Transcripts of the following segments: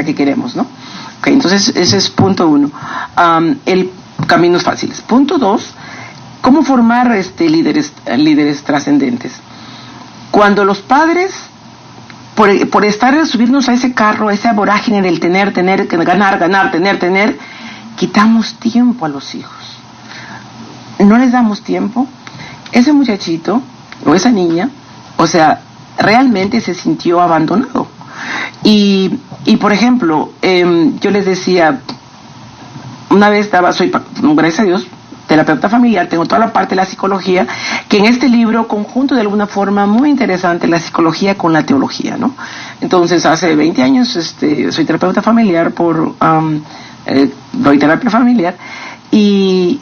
que queremos, ¿no? Okay, entonces ese es punto 1. El caminos fáciles. Punto 2, ¿cómo formar líderes trascendentes? Cuando los padres, por estar subirnos a ese carro, a esa vorágine del tener, ganar, tener, quitamos tiempo a los hijos. No les damos tiempo. Ese muchachito o esa niña, o sea, realmente se sintió abandonado. Y por ejemplo, yo les decía, una vez soy, gracias a Dios, terapeuta familiar, tengo toda la parte de la psicología, que en este libro conjunto de alguna forma muy interesante la psicología con la teología, ¿no? Entonces, hace 20 años soy terapeuta familiar doy terapia familiar, y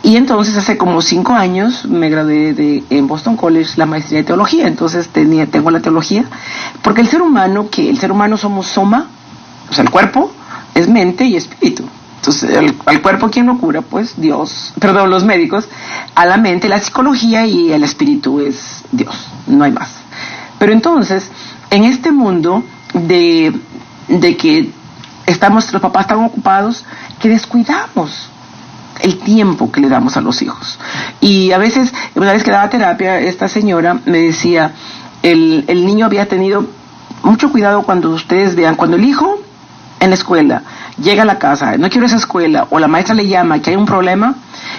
entonces hace como 5 años me gradué en Boston College la maestría de teología. Entonces tengo la teología, porque el ser humano somos soma, o sea, el cuerpo es mente y espíritu. Entonces, al cuerpo, ¿quién lo cura? Pues los médicos. A la mente, la psicología, y el espíritu es Dios, no hay más. Pero entonces, en este mundo de que los papás están ocupados, que descuidamos el tiempo que le damos a los hijos. Y a veces, una vez que daba terapia, esta señora me decía, el niño había tenido mucho cuidado cuando ustedes vean, cuando el hijo en la escuela llega a la casa, no quiero esa escuela, o la maestra le llama que hay un problema,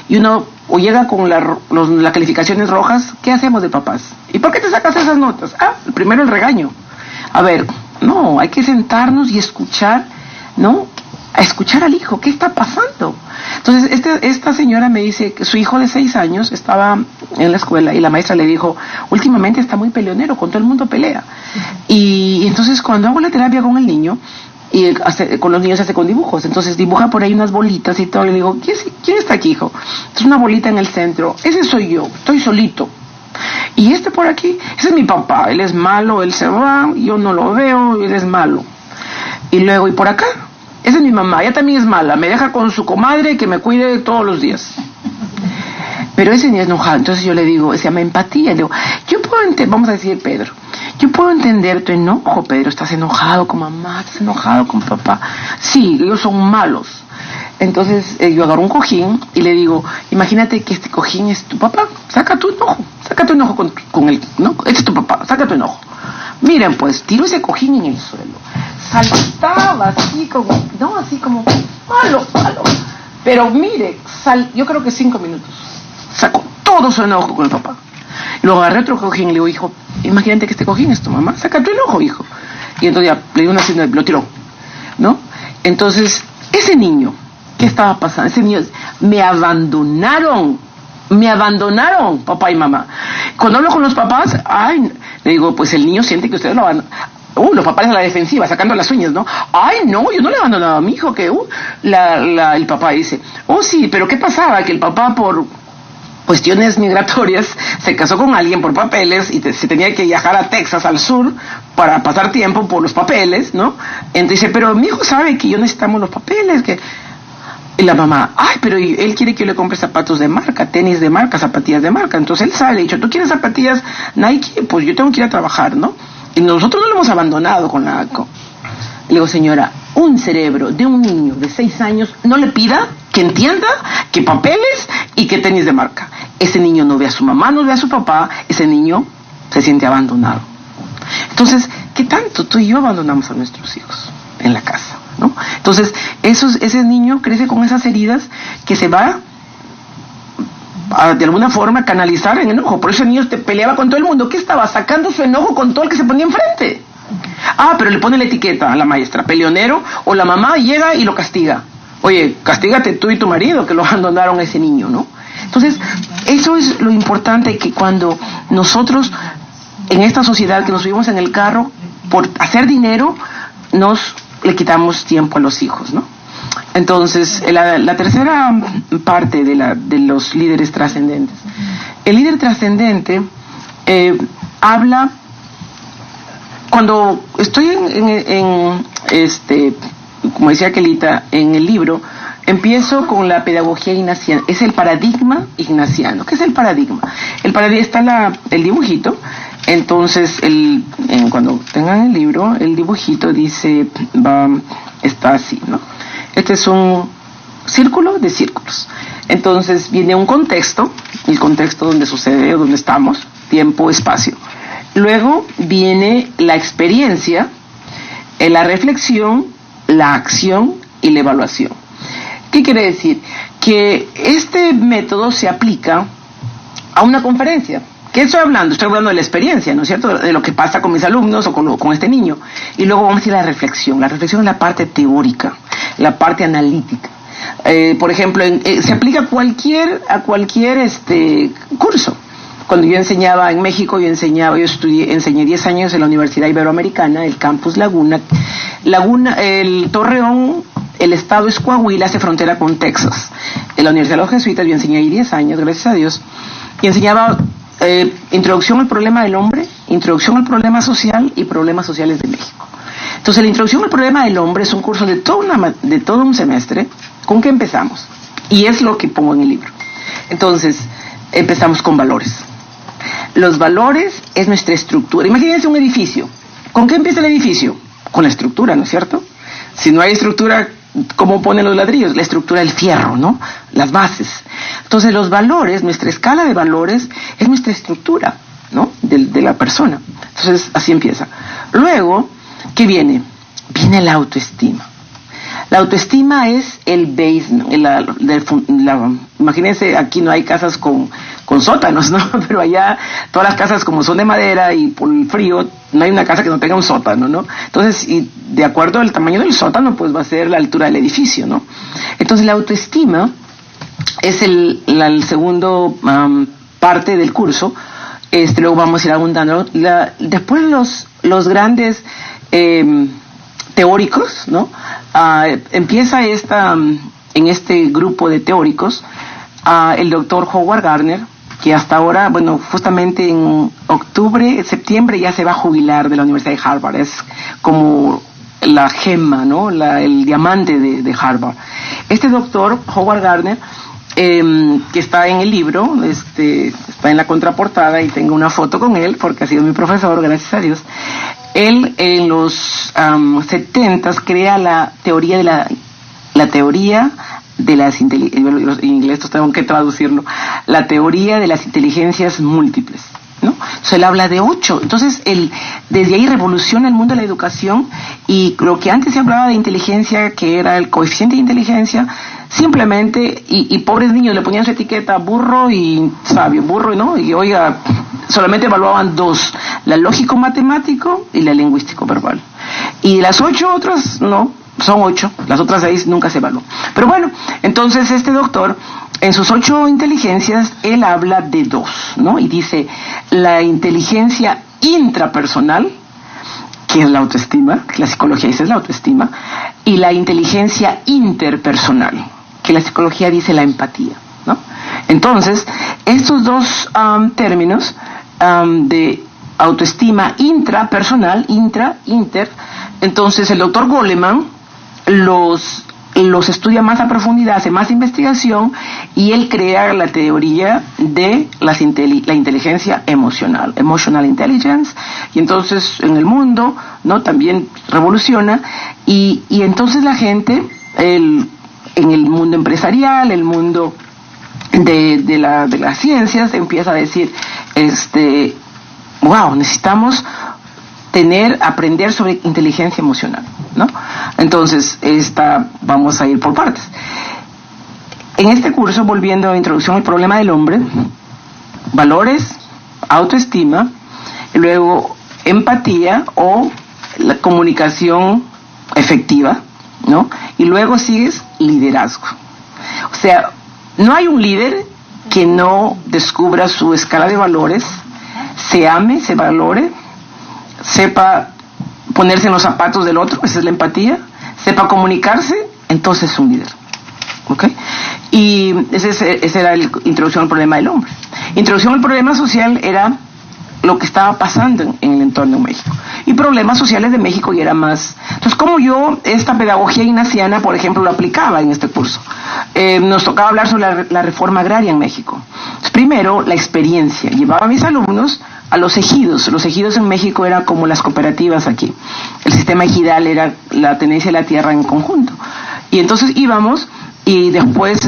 y uno o llega con las calificaciones rojas, ¿qué hacemos de papás? ¿Y por qué te sacas esas notas? Primero el regaño. A ver, no, hay que sentarnos y escuchar, ¿no? A escuchar al hijo, ¿qué está pasando? Entonces, esta señora me dice que su hijo de 6 años estaba en la escuela y la maestra le dijo, últimamente está muy peleonero, con todo el mundo pelea. Y entonces cuando hago la terapia con el niño, y con los niños se hace con dibujos, entonces dibuja por ahí unas bolitas y todo, y le digo, ¿quién está aquí, hijo? Es una bolita en el centro, ese soy yo, estoy solito. Y por aquí, ese es mi papá, él es malo, él se va, yo no lo veo, él es malo. Y luego, y por acá, esa es mi mamá, ella también es mala, me deja con su comadre que me cuide todos los días. Pero ese niño es enojado, entonces yo le digo, se llama empatía, le digo, vamos a decir Pedro, yo puedo entender tu enojo, Pedro, estás enojado con mamá, estás enojado con papá. Sí, ellos son malos. Entonces yo agarro un cojín y le digo, imagínate que este cojín es tu papá, saca tu enojo con él, ¿no? Este es tu papá, saca tu enojo. Miren, pues, tiró ese cojín en el suelo, saltaba así como, malo. Pero mire, yo creo que 5 minutos, sacó todo su enojo con el papá. Luego agarré otro cojín y le digo, hijo, imagínate que este cojín es tu mamá, saca tu enojo, hijo. Y entonces ya le dio una señal, lo tiró, ¿no? Entonces, ese niño, ¿qué estaba pasando? Ese niño, me abandonaron, papá y mamá. Cuando hablo con los papás, le digo, pues el niño siente que ustedes lo abandonan. Los papás a la defensiva, sacando las uñas, ¿no? No, yo no le he abandonado a mi hijo, que el papá dice, sí, pero ¿qué pasaba? Que el papá por cuestiones migratorias se casó con alguien por papeles y se tenía que viajar a Texas, al sur, para pasar tiempo por los papeles, ¿no? Entonces dice, pero mi hijo sabe que yo necesitamos los papeles, Y la mamá, pero él quiere que yo le compre zapatos de marca, tenis de marca, zapatillas de marca. Entonces él sale, le ha dicho, ¿tú quieres zapatillas Nike? Pues yo tengo que ir a trabajar, ¿no? Y nosotros no lo hemos abandonado Le digo, señora, un cerebro de un niño de 6 años no le pida que entienda que papeles y que tenis de marca. Ese niño no ve a su mamá, no ve a su papá, ese niño se siente abandonado. Entonces, ¿qué tanto tú y yo abandonamos a nuestros hijos en la casa, ¿no? Entonces, ese niño crece con esas heridas que se va de alguna forma canalizar en enojo. Por eso el niño te peleaba con todo el mundo. ¿Qué estaba? Sacando su enojo con todo el que se ponía enfrente. Pero le pone la etiqueta a la maestra, peleonero, o la mamá llega y lo castiga. Oye, castígate tú y tu marido que lo abandonaron a ese niño, ¿no? Entonces, eso es lo importante, que cuando nosotros, en esta sociedad que nos subimos en el carro, por hacer dinero, le quitamos tiempo a los hijos, ¿no? Entonces, la tercera parte de los líderes trascendentes. El líder trascendente habla, cuando estoy como decía Kelita, en el libro, Empiezo con la pedagogía ignaciana. Es el paradigma ignaciano. ¿Qué es el paradigma? El paradigma está el dibujito. Entonces, cuando tengan el libro, el dibujito dice, está así, ¿no? Este es un círculo de círculos. Entonces, viene un contexto, el contexto donde sucede, donde estamos, tiempo, espacio. Luego viene la experiencia, la reflexión, la acción y la evaluación. ¿Qué quiere decir? Que este método se aplica a una conferencia. ¿Qué estoy hablando? Estoy hablando de la experiencia, ¿no es cierto? De lo que pasa con mis alumnos o con este niño. Y luego vamos a ir a la reflexión. La reflexión es la parte teórica, la parte analítica. Por ejemplo, se aplica a cualquier curso. Cuando yo enseñaba en México, enseñé 10 años en la Universidad Iberoamericana, el campus Laguna, el Torreón, el estado es Coahuila, hace frontera con Texas. En la Universidad de los Jesuitas yo enseñé ahí 10 años, gracias a Dios, y enseñaba introducción al problema del hombre, introducción al problema social y problemas sociales de México. Entonces, la introducción al problema del hombre es un curso de todo un semestre. ¿Con qué empezamos? Y es lo que pongo en el libro. Entonces, empezamos con valores. Los valores es nuestra estructura. Imagínense un edificio. ¿Con qué empieza el edificio? Con la estructura, ¿no es cierto? Si no hay estructura, ¿cómo ponen los ladrillos? La estructura del fierro, ¿no? Las bases. Entonces, los valores, nuestra escala de valores, es nuestra estructura, ¿no? De la persona. Entonces, así empieza. Luego, ¿qué viene? Viene la autoestima. La autoestima es el basement. Imagínense, aquí no hay casas con sótanos, ¿no? Pero allá todas las casas, como son de madera y por el frío, no hay una casa que no tenga un sótano, ¿no? Entonces, y de acuerdo al tamaño del sótano, pues va a ser la altura del edificio, ¿no? Entonces, la autoestima es el segundo parte del curso. Luego vamos a ir abundando. Después los grandes teóricos, ¿no? Empieza en este grupo de teóricos el doctor Howard Gardner, que hasta ahora, bueno, justamente en septiembre ya se va a jubilar de la Universidad de Harvard. Es como la gema, ¿no? El diamante de Harvard. Este doctor Howard Gardner, que está en el libro, está en la contraportada y tengo una foto con él porque ha sido mi profesor, gracias a Dios. Él en los 70s crea la teoría de las inteligencias, en inglés tengo que traducirlo, la teoría de las inteligencias múltiples, ¿no? Entonces él habla de 8, entonces desde ahí revoluciona el mundo de la educación, y lo que antes se hablaba de inteligencia, que era el coeficiente de inteligencia, simplemente, y pobres niños le ponían su etiqueta burro y sabio, burro, ¿no? Y oiga, solamente evaluaban 2, la lógico-matemático y la lingüístico-verbal. Y las 8 otras, no, son 8, las otras 6 nunca se evaluó. Pero bueno, entonces este doctor, en sus 8 inteligencias, él habla de 2, ¿no? Y dice, la inteligencia intrapersonal, que es la autoestima, que la psicología dice es la autoestima, y la inteligencia interpersonal, que la psicología dice la empatía, ¿no? Entonces, estos dos términos de autoestima intrapersonal, inter, entonces el doctor Goleman los estudia más a profundidad, hace más investigación, y él crea la teoría de la inteligencia emocional, emotional intelligence, y entonces en el mundo, ¿no? También revoluciona, y entonces la gente, en el mundo empresarial, el mundo de las ciencias, empieza a decir, wow, necesitamos aprender sobre inteligencia emocional, ¿no? Entonces, vamos a ir por partes. En este curso, volviendo a Introducción al Problema del Hombre, valores, autoestima, y luego empatía o la comunicación efectiva, ¿no? Y luego sigues liderazgo. O sea, no hay un líder que no descubra su escala de valores, se ame, se valore, sepa ponerse en los zapatos del otro, esa es la empatía, sepa comunicarse, entonces es un líder. ¿Ok? Y ese era la introducción al problema del hombre. Introducción al problema social era lo que estaba pasando en el entorno de México. Y problemas sociales de México y era más. Entonces, como yo esta pedagogía ignaciana, por ejemplo, lo aplicaba en este curso. Nos tocaba hablar sobre la reforma agraria en México. Entonces, primero, la experiencia. Llevaba a mis alumnos a los ejidos. Los ejidos en México eran como las cooperativas aquí. El sistema ejidal era la tenencia de la tierra en conjunto. Y entonces íbamos y después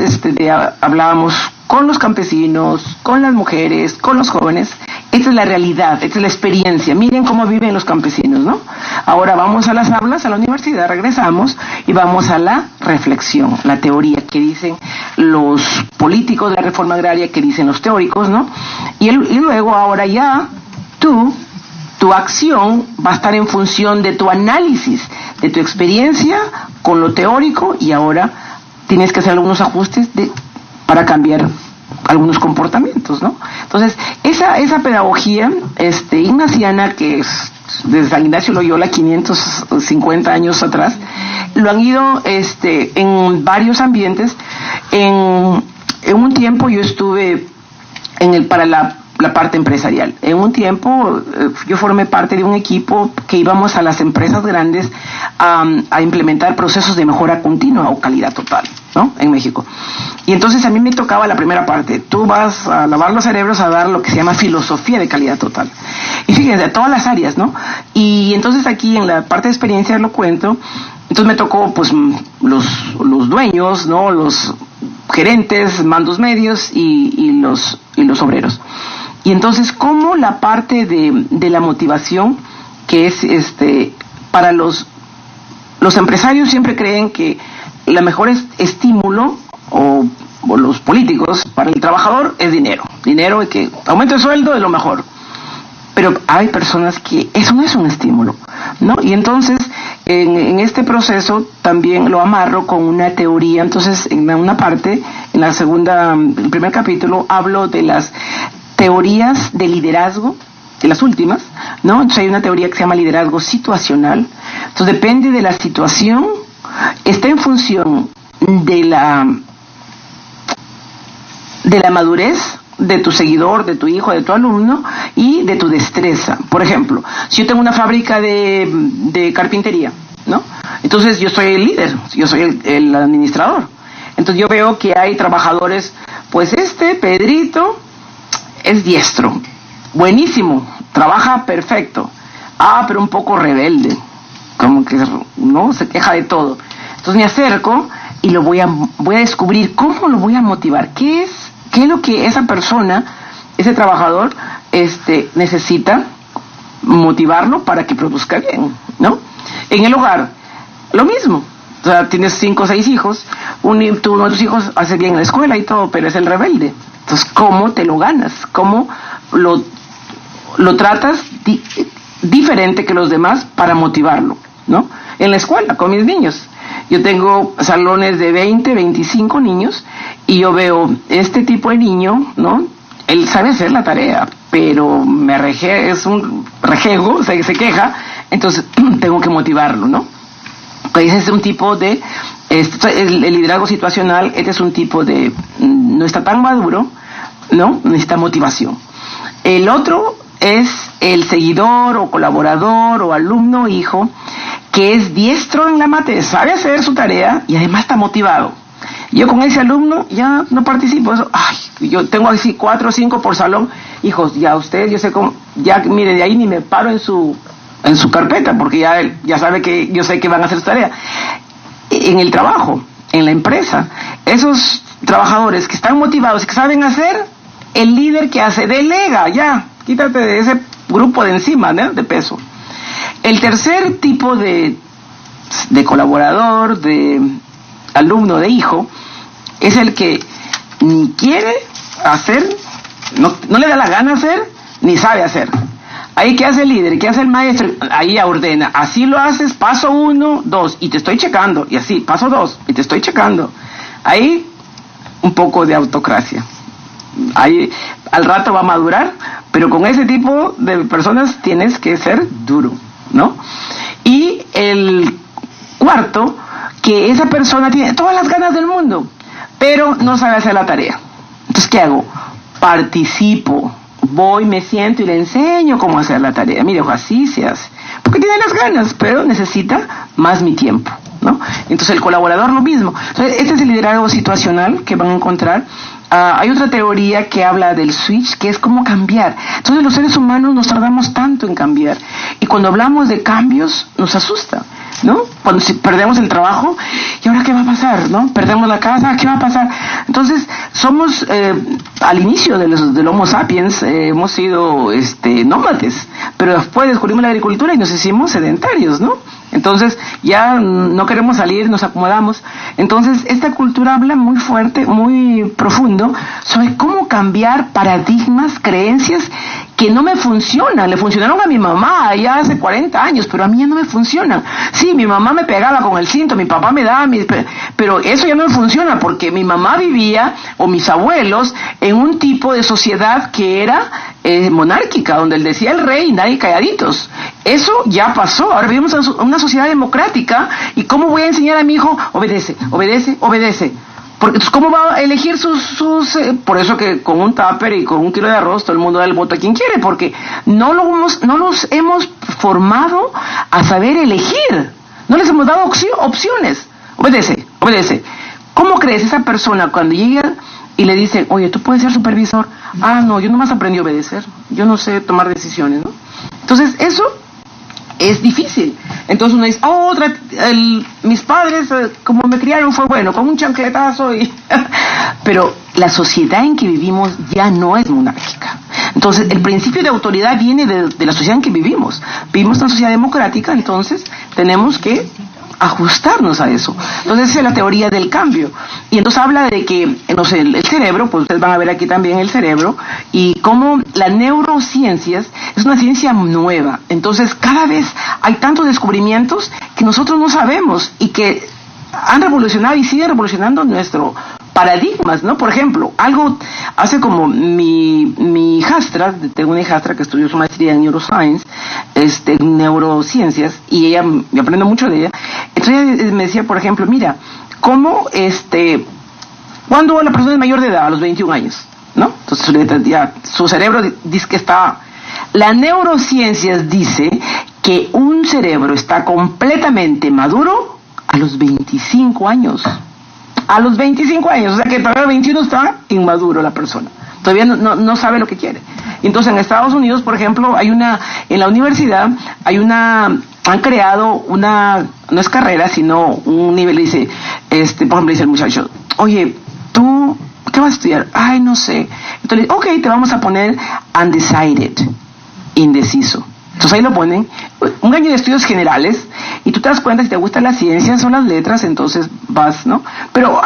hablábamos con los campesinos, con las mujeres, con los jóvenes. Esta es la realidad, esta es la experiencia. Miren cómo viven los campesinos, ¿no? Ahora vamos a las aulas, a la universidad, regresamos y vamos a la reflexión, la teoría que dicen los políticos de la reforma agraria, que dicen los teóricos, ¿no? Y luego ahora ya tu acción va a estar en función de tu análisis, de tu experiencia con lo teórico, y ahora tienes que hacer algunos ajustes para cambiar algunos comportamientos, ¿no? Entonces, esa pedagogía ignaciana, que es desde San Ignacio Loyola, 550 años atrás, lo han ido en varios ambientes. En un tiempo yo estuve para la parte empresarial. En un tiempo yo formé parte de un equipo que íbamos a las empresas grandes a implementar procesos de mejora continua o calidad total, ¿no? En México. Y entonces a mí me tocaba la primera parte. Tú vas a lavar los cerebros a dar lo que se llama filosofía de calidad total. Y fíjense, de todas las áreas, ¿no? Y entonces aquí en la parte de experiencia lo cuento. Entonces me tocó pues los dueños, ¿no? Los gerentes, mandos medios y los obreros. Y entonces, ¿cómo la parte de la motivación, que es para los empresarios siempre creen que la mejor estímulo, o los políticos, para el trabajador es dinero, y que aumento de sueldo es lo mejor. Pero hay personas que eso no es un estímulo, ¿no? Y entonces, en este proceso también lo amarro con una teoría. Entonces, en una parte, en el primer capítulo, hablo de las teorías de liderazgo, de las últimas, ¿no? Entonces hay una teoría que se llama liderazgo situacional. Entonces depende de la situación, está en función de la madurez de tu seguidor, de tu hijo, de tu alumno, y de tu destreza. Por ejemplo, si yo tengo una fábrica de carpintería, ¿no? Entonces yo soy el líder, yo soy el administrador. Entonces yo veo que hay trabajadores, pues Pedrito es diestro, buenísimo, trabaja perfecto, pero un poco rebelde, como que no se queja de todo. Entonces me acerco y voy a descubrir cómo lo voy a motivar, qué es lo que esa persona, ese trabajador necesita motivarlo para que produzca bien, ¿no? En el hogar, lo mismo. O sea, tienes 5 o 6 hijos, uno de tus hijos hace bien en la escuela y todo, pero es el rebelde. Entonces, ¿cómo te lo ganas? ¿Cómo lo tratas diferente que los demás para motivarlo, ¿no? En la escuela, con mis niños. Yo tengo salones de 20, 25 niños, y yo veo este tipo de niño, ¿no? Él sabe hacer la tarea, pero es un rejego, se queja, entonces tengo que motivarlo, ¿no? Ese es un tipo de, el liderazgo situacional, este es un tipo de, no está tan maduro, ¿no? Necesita motivación. El otro es el seguidor o colaborador o alumno, hijo, que es diestro en la materia, sabe hacer su tarea y además está motivado. Yo con ese alumno ya no participo. Yo tengo así 4 o 5 por salón. Hijos, ya ustedes, yo sé cómo, ya mire, de ahí ni me paro en su carpeta, porque ya sabe que yo sé que van a hacer su tarea. En el trabajo, en la empresa, esos trabajadores que están motivados y que saben hacer, el líder que hace, delega, ya, quítate de ese grupo de encima, ¿no? De peso. El tercer tipo de colaborador, de alumno, de hijo, es el que ni quiere hacer, no le da la gana hacer, ni sabe hacer. Ahí, ¿qué hace el líder? ¿Qué hace el maestro? Ahí ya ordena. Así lo haces, paso 1, 2, y te estoy checando. Y así, paso 2, y te estoy checando. Ahí, un poco de autocracia. Ahí, al rato va a madurar, pero con ese tipo de personas tienes que ser duro, ¿no? Y el cuarto, que esa persona tiene todas las ganas del mundo, pero no sabe hacer la tarea. Entonces, ¿qué hago? Participo, voy, me siento y le enseño cómo hacer la tarea. Mire, ojo, así se hace. Porque tiene las ganas, pero necesita más mi tiempo, ¿no? Entonces el colaborador lo mismo. Entonces, este es el liderazgo situacional que van a encontrar. Hay otra teoría que habla del switch, que es cómo cambiar. Entonces los seres humanos nos tardamos tanto en cambiar. Y cuando hablamos de cambios, nos asusta, ¿no? Cuando perdemos el trabajo, ¿y ahora qué va a pasar? ¿No? Perdemos la casa, ¿qué va a pasar? Entonces, somos, al inicio del Homo sapiens, hemos sido nómades, pero después descubrimos la agricultura y nos hicimos sedentarios, ¿no? Entonces, ya no queremos salir, nos acomodamos. Entonces, esta cultura habla muy fuerte, muy profundo, sobre cómo cambiar paradigmas, creencias que no me funcionan. Le funcionaron a mi mamá ya hace 40 años, pero a mí ya no me funcionan. Sí, mi mamá me pegaba con el cinto, mi papá me daba pero eso ya no me funciona porque mi mamá vivía, o mis abuelos, en un tipo de sociedad que era monárquica, donde él decía el rey y nadie calladitos. Eso ya pasó. Ahora vivimos en una sociedad democrática, y ¿cómo voy a enseñar a mi hijo? Obedece, obedece, obedece. Porque entonces, ¿cómo va a elegir por eso que con un tupper y con un kilo de arroz todo el mundo da el voto a quien quiere? Porque no los hemos formado a saber elegir. No les hemos dado opciones. Obedece, obedece. ¿Cómo crees esa persona cuando llega y le dicen, oye, tú puedes ser supervisor? Ah, no, yo nomás aprendí a obedecer. Yo no sé tomar decisiones, ¿no? Entonces, eso es difícil. Entonces uno dice, mis padres, como me criaron, fue bueno, con un chancletazo pero la sociedad en que vivimos ya no es monárquica. Entonces el principio de autoridad viene de la sociedad en que vivimos. Vivimos en una sociedad democrática, entonces tenemos que ajustarnos a eso. Entonces esa es la teoría del cambio. Y entonces habla de que, no sé, el cerebro, pues ustedes van a ver aquí también el cerebro, y cómo las neurociencias es una ciencia nueva. Entonces cada vez hay tantos descubrimientos que nosotros no sabemos y que han revolucionado y siguen revolucionando nuestro paradigmas, ¿no? Por ejemplo, hace como mi hijastra, tengo una hijastra que estudió su maestría en neuroscience, en neurociencias, y ella, me aprendo mucho de ella. Entonces ella me decía, por ejemplo, mira, cómo cuando la persona es mayor de edad, a los 21 años, ¿no? Entonces ya su cerebro dice que está. La neurociencias dice que un cerebro está completamente maduro a los 25 años. A los 25 años, o sea que todavía a los 21 está inmaduro la persona. Todavía no sabe lo que quiere. Entonces en Estados Unidos, por ejemplo, en la universidad, han creado no es carrera, sino un nivel, dice, por ejemplo, dice el muchacho, oye, ¿tú qué vas a estudiar? Ay, no sé. Entonces, ok, te vamos a poner undecided, indeciso. Entonces ahí lo ponen, un año de estudios generales, y tú te das cuenta si te gustan las ciencias o las letras, entonces vas, ¿no? Pero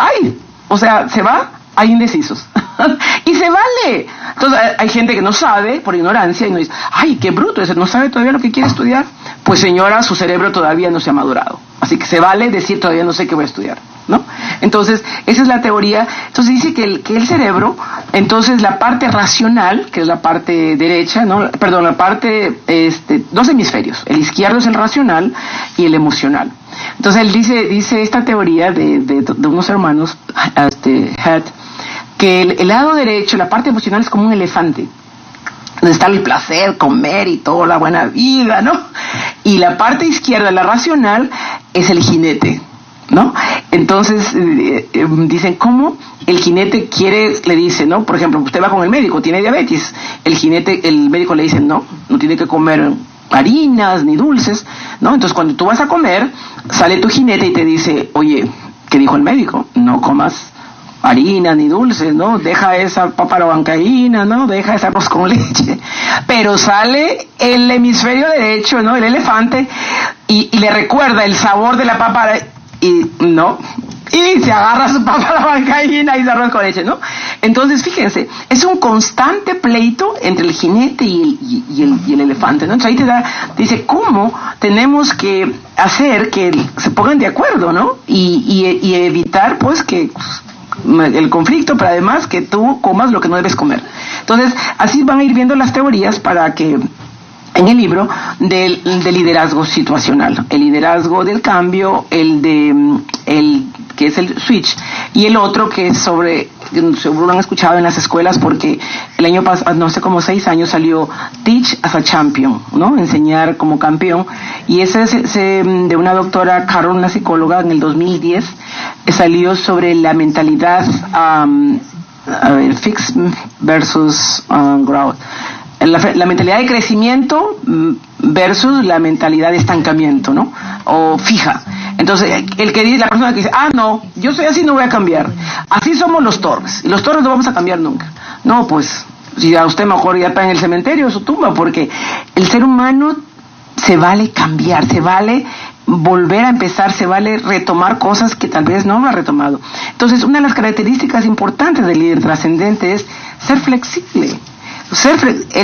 se va, hay indecisos. Y se vale. Entonces hay gente que no sabe, por ignorancia, y no dice, ay, qué bruto, ese no sabe todavía lo que quiere estudiar. Pues señora, su cerebro todavía no se ha madurado. Así que se vale decir, todavía no sé qué voy a estudiar, ¿no? Entonces, esa es la teoría. Entonces dice que el cerebro, entonces la parte racional, que es la parte derecha, la parte, dos hemisferios. El izquierdo es el racional y el emocional. Entonces él dice esta teoría de unos hermanos, Head, que el lado derecho, la parte emocional, es como un elefante, donde está el placer, comer y toda la buena vida, ¿no? Y la parte izquierda, la racional, es el jinete, ¿no? Entonces dicen cómo el jinete le dice, ¿no? Por ejemplo, usted va con el médico, tiene diabetes, el médico le dice, no tiene que comer harinas ni dulces, ¿no? Entonces cuando tú vas a comer, sale tu jinete y te dice, oye, ¿qué dijo el médico? No comas harina ni dulces, ¿no? Deja esa papa a la bancaína, ¿no? Deja ese arroz con leche. Pero sale el hemisferio derecho, ¿no? El elefante, y le recuerda el sabor de la papa, y se agarra su papa a la bancaína y su arroz con leche, ¿no? Entonces, fíjense, es un constante pleito entre el jinete y el elefante, ¿no? Entonces ahí dice cómo tenemos que hacer que se pongan de acuerdo, ¿no? Y evitar, pues, que el conflicto, pero además que tú comas lo que no debes comer. Entonces, así van a ir viendo las teorías para que en el libro del liderazgo situacional, el liderazgo del cambio, el que es el switch, y el otro que es sobre seguro lo han escuchado en las escuelas porque el año pasado, no sé, como 6 años salió Teach as a Champion, ¿no? Enseñar como campeón. Y ese es de una doctora Carol, una psicóloga, en el 2010, salió sobre la mentalidad fixed versus growth. La mentalidad de crecimiento versus la mentalidad de estancamiento, ¿no? O fija. Entonces, la persona que dice, no, yo soy así, no voy a cambiar. Así somos los Torres, y los Torres no vamos a cambiar nunca. No, pues, si a usted mejor ya está en el cementerio, su tumba, porque el ser humano se vale cambiar, se vale volver a empezar, se vale retomar cosas que tal vez no lo ha retomado. Entonces, una de las características importantes del líder trascendente es ser flexible.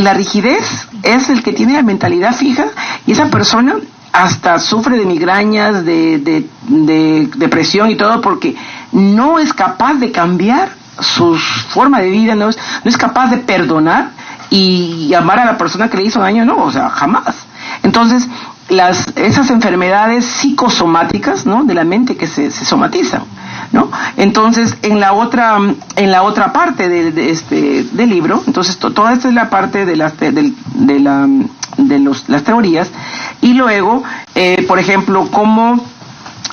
La rigidez es el que tiene la mentalidad fija, y esa persona hasta sufre de migrañas, de depresión y todo, porque no es capaz de cambiar su forma de vida, no es capaz de perdonar y amar a la persona que le hizo daño, no, o sea, jamás. Entonces, esas enfermedades psicosomáticas, ¿no?, de la mente que se somatizan, ¿no? Entonces, en la otra parte del libro, entonces toda esta es la parte de las teorías, y luego, por ejemplo, cómo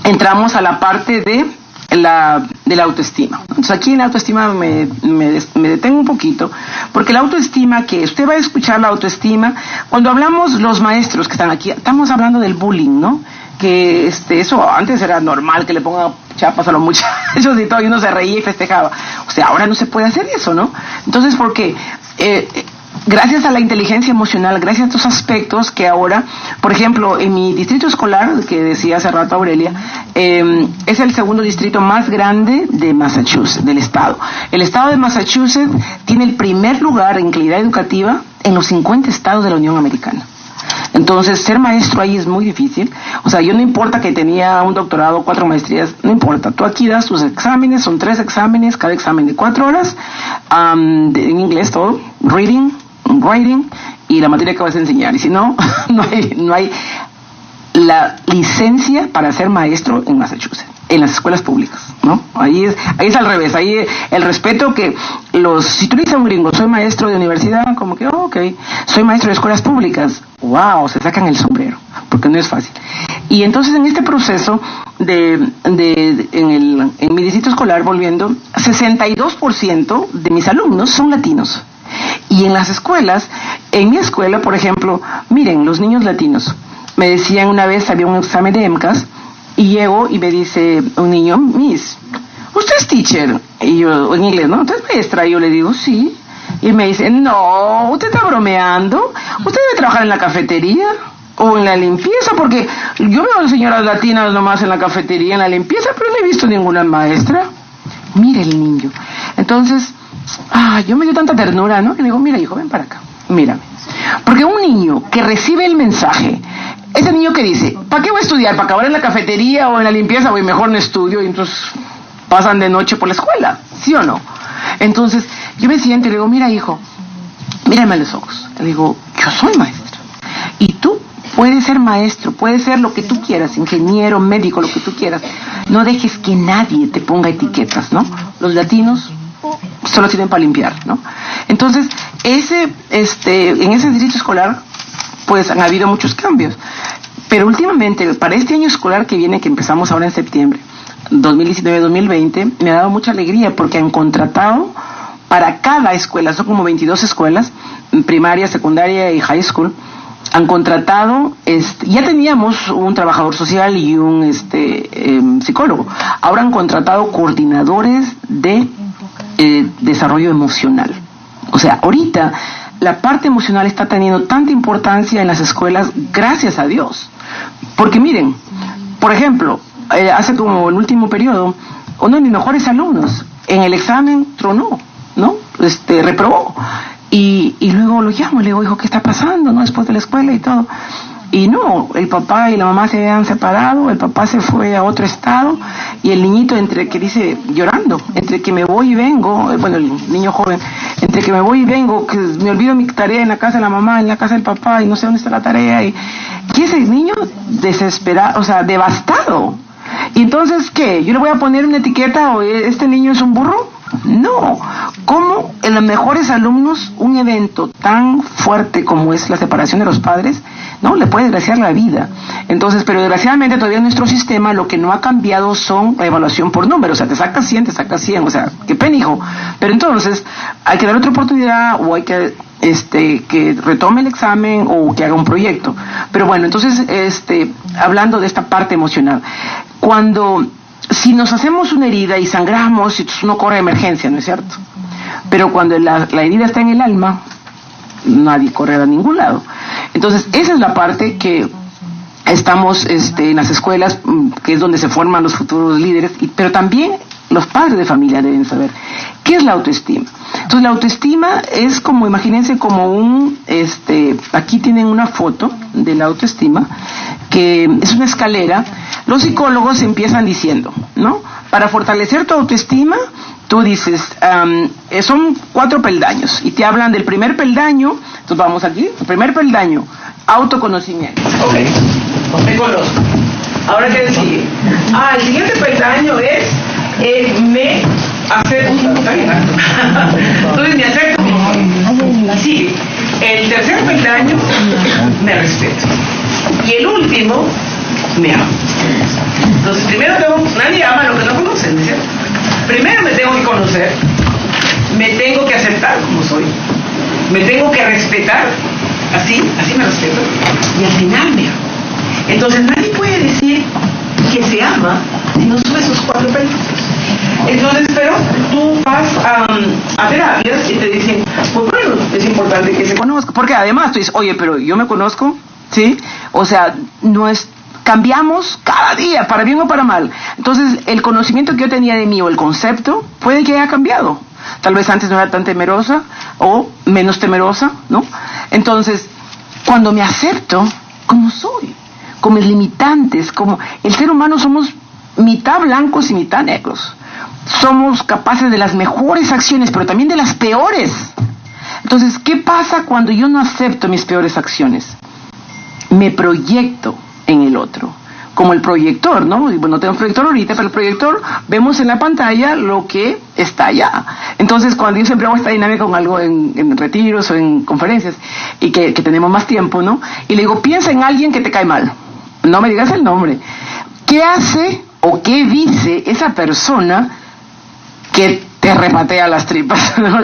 entramos a la parte de la autoestima. Entonces, aquí en la autoestima me detengo un poquito, porque la autoestima, que usted va a escuchar la autoestima cuando hablamos los maestros que están aquí, estamos hablando del bullying, ¿no? Que eso antes era normal, que le pongan chapas a los muchachos y todo, y uno se reía y festejaba. O sea, ahora no se puede hacer eso, ¿no? Entonces, porque gracias a la inteligencia emocional, gracias a estos aspectos que ahora, por ejemplo, en mi distrito escolar, que decía hace rato Aurelia, es el segundo distrito más grande de Massachusetts, del estado. El estado de Massachusetts tiene el primer lugar en calidad educativa en los 50 estados de la Unión Americana. Entonces, ser maestro ahí es muy difícil. O sea, yo no importa que tenía un doctorado, 4 maestrías, no importa. Tú aquí das tus exámenes, son 3 exámenes, cada examen de 4 horas, en inglés todo, reading, writing, y la materia que vas a enseñar. Y si no, no hay la licencia para ser maestro en Massachusetts, en las escuelas públicas, ¿no? Ahí es al revés, ahí el respeto que si tú le dices a un gringo, soy maestro de universidad, como que, okay, soy maestro de escuelas públicas, wow, se sacan el sombrero, porque no es fácil. Y entonces en este proceso en mi distrito escolar, volviendo, 62% de mis alumnos son latinos. Y en las escuelas, en mi escuela, por ejemplo, miren, los niños latinos, me decían una vez, había un examen de MCAS, y llego y me dice un niño, Miss, ¿usted es teacher? Y yo, en inglés, ¿no? ¿Usted es maestra? Y yo le digo, sí. Y me dice, no, usted está bromeando, usted debe trabajar en la cafetería o en la limpieza, porque yo veo señoras latinas nomás en la cafetería, en la limpieza, pero no he visto ninguna maestra. Mire el niño. Entonces, yo me dio tanta ternura, ¿no? Que le digo, mira hijo, ven para acá, mírame. Porque un niño que recibe el mensaje, ese niño que dice, ¿para qué voy a estudiar? ¿Para acabar en la cafetería o en la limpieza? Voy, mejor no estudio, y entonces pasan de noche por la escuela, ¿sí o no? Entonces, yo me siento y le digo, mira hijo, mírame a los ojos. Le digo, yo soy maestro. Y tú puedes ser maestro, puedes ser lo que tú quieras, ingeniero, médico, lo que tú quieras. No dejes que nadie te ponga etiquetas, ¿no? Los latinos solo sirven para limpiar, ¿no? Entonces, en ese distrito escolar, pues han habido muchos cambios. Pero últimamente, para este año escolar que viene, que empezamos ahora en septiembre, 2019-2020, me ha dado mucha alegría porque han contratado para cada escuela, son como 22 escuelas, primaria, secundaria y high school, han contratado, ya teníamos un trabajador social y un psicólogo, ahora han contratado coordinadores de desarrollo emocional. O sea, ahorita la parte emocional está teniendo tanta importancia en las escuelas, gracias a Dios. Porque miren, por ejemplo, hace como el último periodo, uno de mis mejores alumnos en el examen tronó, ¿no? Reprobó. Y luego lo llamo y le digo, hijo, ¿qué está pasando? ¿No? Después de la escuela y todo. Y no, el papá y la mamá se habían separado, el papá se fue a otro estado, y el niñito, entre que dice, llorando, entre que me voy y vengo, bueno, el niño joven, entre que me voy y vengo, que me olvido mi tarea en la casa de la mamá, en la casa del papá, y no sé dónde está la tarea, y ese niño desesperado, o sea, devastado. Y entonces, ¿qué? ¿Yo le voy a poner una etiqueta o este niño es un burro? No, ¿cómo en los mejores alumnos un evento tan fuerte como es la separación de los padres, no le puede desgraciar la vida? Entonces, pero desgraciadamente todavía en nuestro sistema lo que no ha cambiado son la evaluación por números, o sea, te sacas 100, o sea, qué penijo. Pero entonces hay que dar otra oportunidad, o hay que que retome el examen o que haga un proyecto. Pero bueno, entonces hablando de esta parte emocional, si nos hacemos una herida y sangramos, uno corre a emergencia, ¿no es cierto? Pero cuando la herida está en el alma, nadie corre a ningún lado. Entonces, esa es la parte que estamos en las escuelas, que es donde se forman los futuros líderes, pero también los padres de familia deben saber qué es la autoestima. Entonces, la autoestima es como, imagínense como aquí tienen una foto de la autoestima, que es una escalera. Los psicólogos empiezan diciendo, ¿no? Para fortalecer tu autoestima, tú dices, son 4 peldaños, y te hablan del primer peldaño. Entonces vamos aquí, el primer peldaño, autoconocimiento. Ok, me conozco. Ahora, ¿qué sigue? El siguiente peldaño es me acepto. Entonces me acepto. Sigue. El tercer peldaño, me respeto. Y el último, me amo. Entonces primero nadie ama lo que no conocen, ¿cierto? Primero me tengo que conocer, me tengo que aceptar como soy, me tengo que respetar, así me respeto, y al final me amo. Entonces nadie puede decir que se ama si no sube esos 4 peldaños. Entonces, pero tú vas a terapias y te dicen, pues bueno, es importante que se conozca, porque además tú dices, oye, pero yo me conozco, ¿sí? O sea, cambiamos cada día, para bien o para mal. Entonces, el conocimiento que yo tenía de mí o el concepto puede que haya cambiado. Tal vez antes no era tan temerosa o menos temerosa, ¿no? Entonces, cuando me acepto como soy, con mis limitantes, como el ser humano somos mitad blancos y mitad negros. Somos capaces de las mejores acciones, pero también de las peores. Entonces, ¿qué pasa cuando yo no acepto mis peores acciones? Me proyecto en el otro, como el proyector, ¿no? Y bueno, no tengo proyector ahorita, pero el proyector, vemos en la pantalla lo que está allá. Entonces, cuando yo siempre hago esta dinámica con algo en retiros o en conferencias, y que tenemos más tiempo, ¿no? Y le digo, piensa en alguien que te cae mal, no me digas el nombre. ¿Qué hace o qué dice esa persona que te repatea las tripas? ¿No?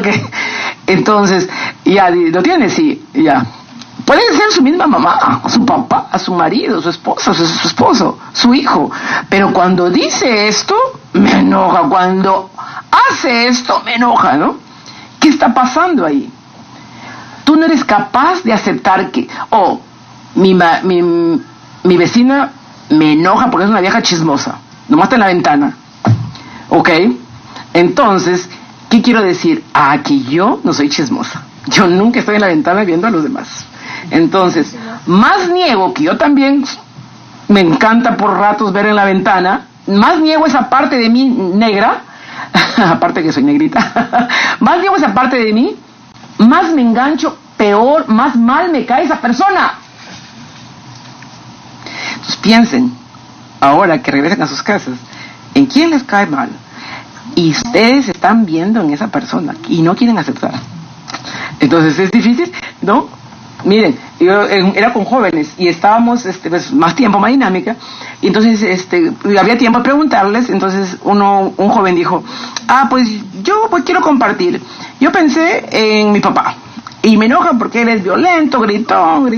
Entonces, ya, ¿lo tienes? Sí, ya. Puede ser su misma mamá, su papá, su marido, su esposa, su esposo, su hijo. Pero cuando dice esto, me enoja. Cuando hace esto, me enoja, ¿no? ¿Qué está pasando ahí? Tú no eres capaz de aceptar que, mi vecina me enoja porque es una vieja chismosa. Nomás está en la ventana. ¿Ok? Entonces, ¿qué quiero decir? Que yo no soy chismosa. Yo nunca estoy en la ventana viendo a los demás. Entonces, más niego que yo también me encanta por ratos ver en la ventana, más niego esa parte de mí negra, aparte que soy negrita, más niego esa parte de mí, más me engancho, peor, más mal me cae esa persona. Entonces piensen, ahora que regresen a sus casas, ¿en quién les cae mal? Y ustedes están viendo en esa persona y no quieren aceptar. Entonces es difícil, ¿no? Miren, yo era con jóvenes y estábamos pues, más tiempo, más dinámica, y entonces había tiempo de preguntarles. Entonces un joven dijo, pues yo pues quiero compartir. Yo pensé en mi papá y me enoja porque él es violento, gritón,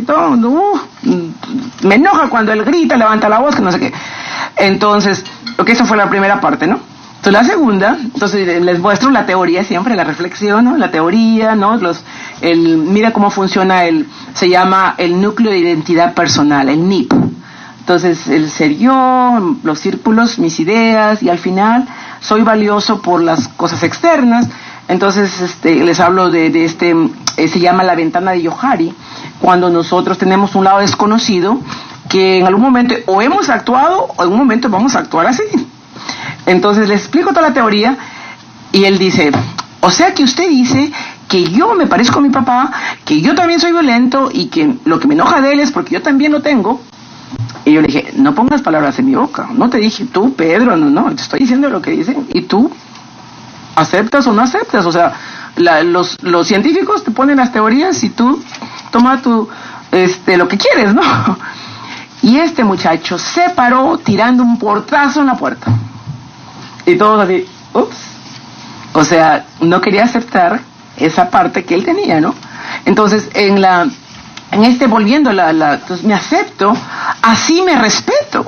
me enoja cuando él grita, levanta la voz, que no sé qué. Entonces, esa fue la primera parte, ¿no? Entonces la segunda, entonces les muestro la teoría siempre, la reflexión, ¿no? La teoría, ¿no? Mira cómo funciona se llama el núcleo de identidad personal, el NIP. Entonces el ser yo, los círculos, mis ideas, y al final soy valioso por las cosas externas. Entonces les hablo se llama la ventana de Johari, cuando nosotros tenemos un lado desconocido que en algún momento o hemos actuado o en un momento vamos a actuar así. Entonces le explico toda la teoría y él dice, o sea que usted dice que yo me parezco a mi papá, que yo también soy violento y que lo que me enoja de él es porque yo también lo tengo. Y yo le dije, no pongas palabras en mi boca, no te dije tú, Pedro, no, te estoy diciendo lo que dicen y tú ¿aceptas o no aceptas? O sea, los científicos te ponen las teorías y tú toma lo que quieres, ¿no? Y este muchacho se paró tirando un portazo en la puerta. Y todos así, ups. O sea, no quería aceptar esa parte que él tenía, ¿no? Entonces, volviendo entonces me acepto, así me respeto.